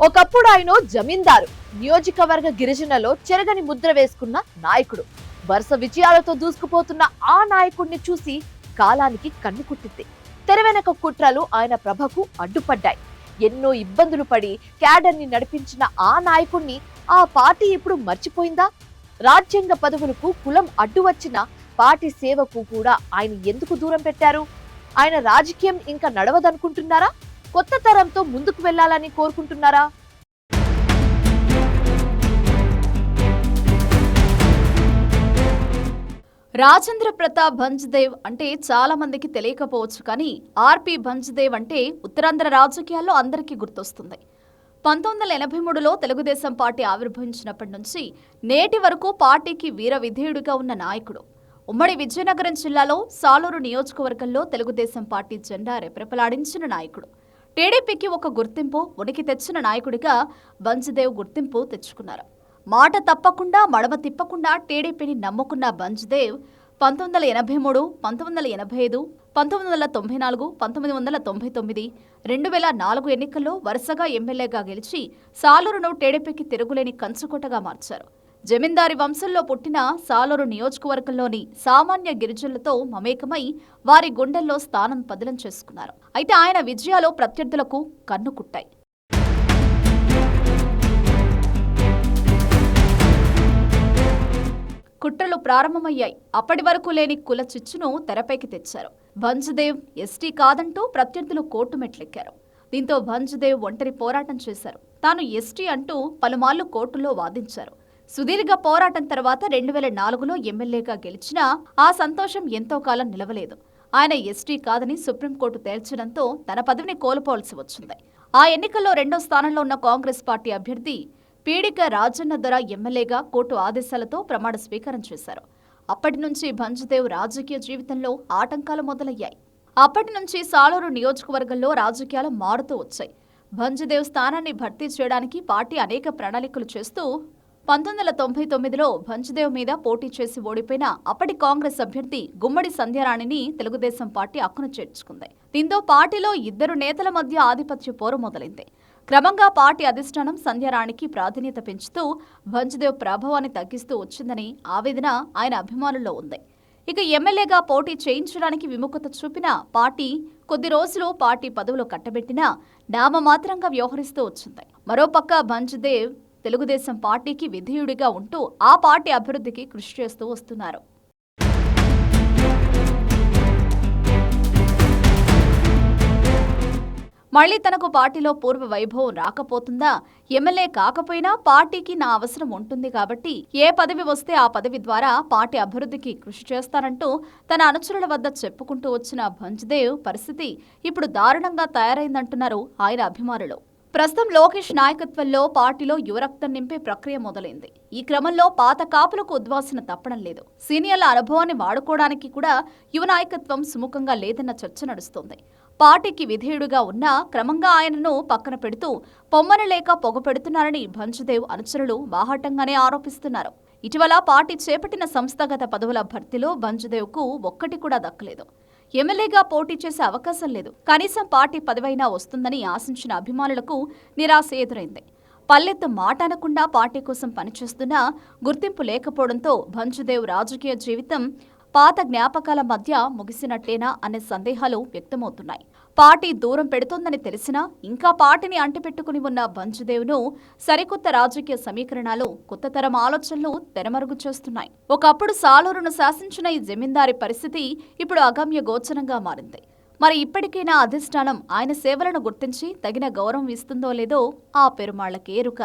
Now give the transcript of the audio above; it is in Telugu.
ఒకప్పుడు ఆయన జమీందారు, నియోజకవర్గ గిరిజనలో చెరగని ముద్ర వేసుకున్న నాయకుడు. వరుస విజయాలతో దూసుకుపోతున్న ఆ నాయకుడిని చూసి కాలానికి కన్ను కుట్టింది. తెరవెనక కుట్రలు ఆయన ప్రభకు అడ్డుపడ్డాయి. ఎన్నో ఇబ్బందులు పడి క్యాడర్ ని నడిపించిన ఆ నాయకుడిని ఆ పార్టీ ఇప్పుడు మర్చిపోయిందా? రాజ్యాంగ పదవులకు కులం అడ్డు వచ్చిన పార్టీ సేవకు కూడా ఆయన ఎందుకు దూరం పెట్టారు? ఆయన రాజకీయం ఇంకా నడవదనుకుంటున్నారా? కొత్త తరంతో ముందుకు వెళ్లాలని కోరుకుంటున్నారా? రాజేంద్ర ప్రతాప్ భంజ్దేవ్ అంటే చాలా మందికి తెలియకపోవచ్చు, కానీ ఆర్పి భంజ్దేవ్ అంటే ఉత్తరాంధ్ర రాజకీయాల్లో అందరికీ గుర్తొస్తుంది. 1983లో తెలుగుదేశం పార్టీ ఆవిర్భవించినప్పటి నుంచి నేటి వరకు పార్టీకి వీర విధేయుడిగా ఉన్న నాయకుడు. ఉమ్మడి విజయనగరం జిల్లాలో సాలూరు నియోజకవర్గంలో తెలుగుదేశం పార్టీ జెండా రెపరెపలాడించిన నాయకుడు. టీడీపీకి ఒక గుర్తింపు, ఉనికి తెచ్చిన నాయకుడిగా భంజ్దేవ్ గుర్తింపు తెచ్చుకున్నారు. మాట తప్పకుండా మడమ తిప్పకుండా టీడీపీని నమ్ముకున్న భంజ్దేవ్ 1983, 1985, 1994, 1999, 2004 ఎన్నికల్లో వరుసగా ఎమ్మెల్యేగా గెలిచి సాలూరును టీడీపీకి తిరుగులేని కంచుకోటగా మార్చారు. జమీందారి వంశంలో పుట్టిన సాలూరు నియోజకవర్గంలోని సామాన్య గిరిజనులతో మమేకమై వారి గుండెల్లో స్థానం పదిలం చేసుకున్నారు. అయితే ఆయన విజయాలు ప్రత్యర్థులకు కన్ను కుట్టాయి. కుట్రలు ప్రారంభమయ్యాయి. అప్పటి వరకు లేని కుల చిచ్చును తెరపైకి తెచ్చారు. భంజ్దేవ్ ఎస్టీ కాదంటూ ప్రత్యర్థులు కోర్టు మెట్లెక్కారు. దీంతో భంజ్దేవ్ ఒంటరి పోరాటం చేశారు. తాను ఎస్టీ అంటూ పలుమార్లు కోర్టులో వాదించారు. సుదీర్ఘ పోరాటం తర్వాత 2004లో ఎమ్మెల్యేగా గెలిచినా ఆ సంతోషం ఎంతో కాలం నిలవలేదు. ఆయన ఎస్టీ కాదని సుప్రీంకోర్టు తేల్చడంతో తన పదవిని కోల్పోవలసి వచ్చింది. ఆ ఎన్నికల్లో రెండో స్థానంలో ఉన్న కాంగ్రెస్ పార్టీ అభ్యర్థి పీడిక రాజన్న దొర ఎమ్మెల్యేగా కోర్టు ఆదేశాలతో ప్రమాణ స్వీకారం చేశారు. అప్పటి నుంచి భంజ్దేవ్ రాజకీయ జీవితంలో ఆటంకాలు మొదలయ్యాయి. అప్పటి నుంచి సాలూరు నియోజకవర్గంలో రాజకీయాలు మారుతూ వచ్చాయి. భంజ్దేవ్ స్థానాన్ని భర్తీ చేయడానికి పార్టీ అనేక ప్రణాళికలు చేస్తూ 1999లో భంజ్దేవ్ మీద పోటీ చేసి ఓడిపోయిన అప్పటి కాంగ్రెస్ అభ్యర్థి గుమ్మడి సంధ్యారాణిని తెలుగుదేశం పార్టీ అక్కున చేర్చుకుంది. దీంతో పార్టీలో ఇద్దరు నేతల మధ్య ఆధిపత్య పోరు మొదలైంది. క్రమంగా పార్టీ అధిష్టానం సంధ్యారాణికి ప్రాధాన్యత పెంచుతూ భంజ్దేవ్ ప్రభావాన్ని తగ్గిస్తూ వచ్చిందని ఆవేదన ఆయన అభిమానుల్లో ఉంది. ఇక ఎమ్మెల్యేగా పోటీ చేయించడానికి విముఖత చూపిన పార్టీ కొద్ది రోజులు పార్టీ పదవులు కట్టబెట్టినా నామమాత్రంగా వ్యవహరిస్తూ వచ్చింది. మరోపక్క భంజ్దేవ్ తెలుగుదేశం పార్టీకి విధేయుడిగా ఉంటూ ఆ పార్టీ అభివృద్ధికి కృషి చేస్తూ వస్తున్నారు. మళ్లీ తనకు పార్టీలో పూర్వ వైభవం రాకపోతుందా? ఎమ్మెల్యే కాకపోయినా పార్టీకి నా అవసరం ఉంటుంది కాబట్టి ఏ పదవి వస్తే ఆ పదవి ద్వారా పార్టీ అభివృద్ధికి కృషి చేస్తానంటూ తన అనుచరుల వద్ద చెప్పుకుంటూ వచ్చిన భంజ్దేవ్ పరిస్థితి ఇప్పుడు దారుణంగా తయారైందంటున్నారు ఆయన అభిమానులు. ప్రస్తుతం లోకేష్ నాయకత్వంలో పార్టీలో యువరక్తం నింపే ప్రక్రియ మొదలైంది. ఈ క్రమంలో పాత కాపులకు ఉద్వాసన తప్పడం లేదు. సీనియర్ల అనుభవాన్ని వాడుకోవడానికి కూడా యువ నాయకత్వం సుముఖంగా లేదన్న చర్చ నడుస్తోంది. పార్టీకి విధేయుడుగా ఉన్నా క్రమంగా ఆయనను పక్కన పెడుతూ పొమ్మన లేక పొగపెడుతున్నారని భంజ్దేవ్ అనుచరులు బాహాటంగానే ఆరోపిస్తున్నారు. ఇటీవల పార్టీ చేపట్టిన సంస్థాగత పదవుల భర్తీలో భంజ్దేవ్కు ఒక్కటి కూడా దక్కలేదు. ఎమ్మెల్యేగా పోటీ చేసే అవకాశం లేదు. కనీసం పార్టీ పదవైనా వస్తుందని ఆశించిన అభిమానులకు నిరాశ ఎదురైంది. పల్లెత్తు మాట అనకుండా పార్టీ కోసం పనిచేస్తున్నా గుర్తింపు లేకపోవడంతో భంజ్దేవ్ రాజకీయ జీవితం పాత జ్ఞాపకాల మధ్య ముగిసినట్టేనా అనే సందేహాలు వ్యక్తమవుతున్నాయి. పార్టీ దూరం పెడుతోందని తెలిసినా ఇంకా పార్టీని అంటిపెట్టుకుని ఉన్న భంజ్దేవ్ను సరికొత్త రాజకీయ సమీకరణాలు, కొత్త తరం ఆలోచనలు తెరమరుగు చేస్తున్నాయి. ఒకప్పుడు సాలూరును శాసించిన ఈ జమీందారి పరిస్థితి ఇప్పుడు అగమ్య గోచరంగా మారింది. మరి ఇప్పటికైనా అధిష్టానం ఆయన సేవలను గుర్తించి తగిన గౌరవం ఇస్తుందో లేదో ఆ పెరుమాళ్లకే ఎరుక.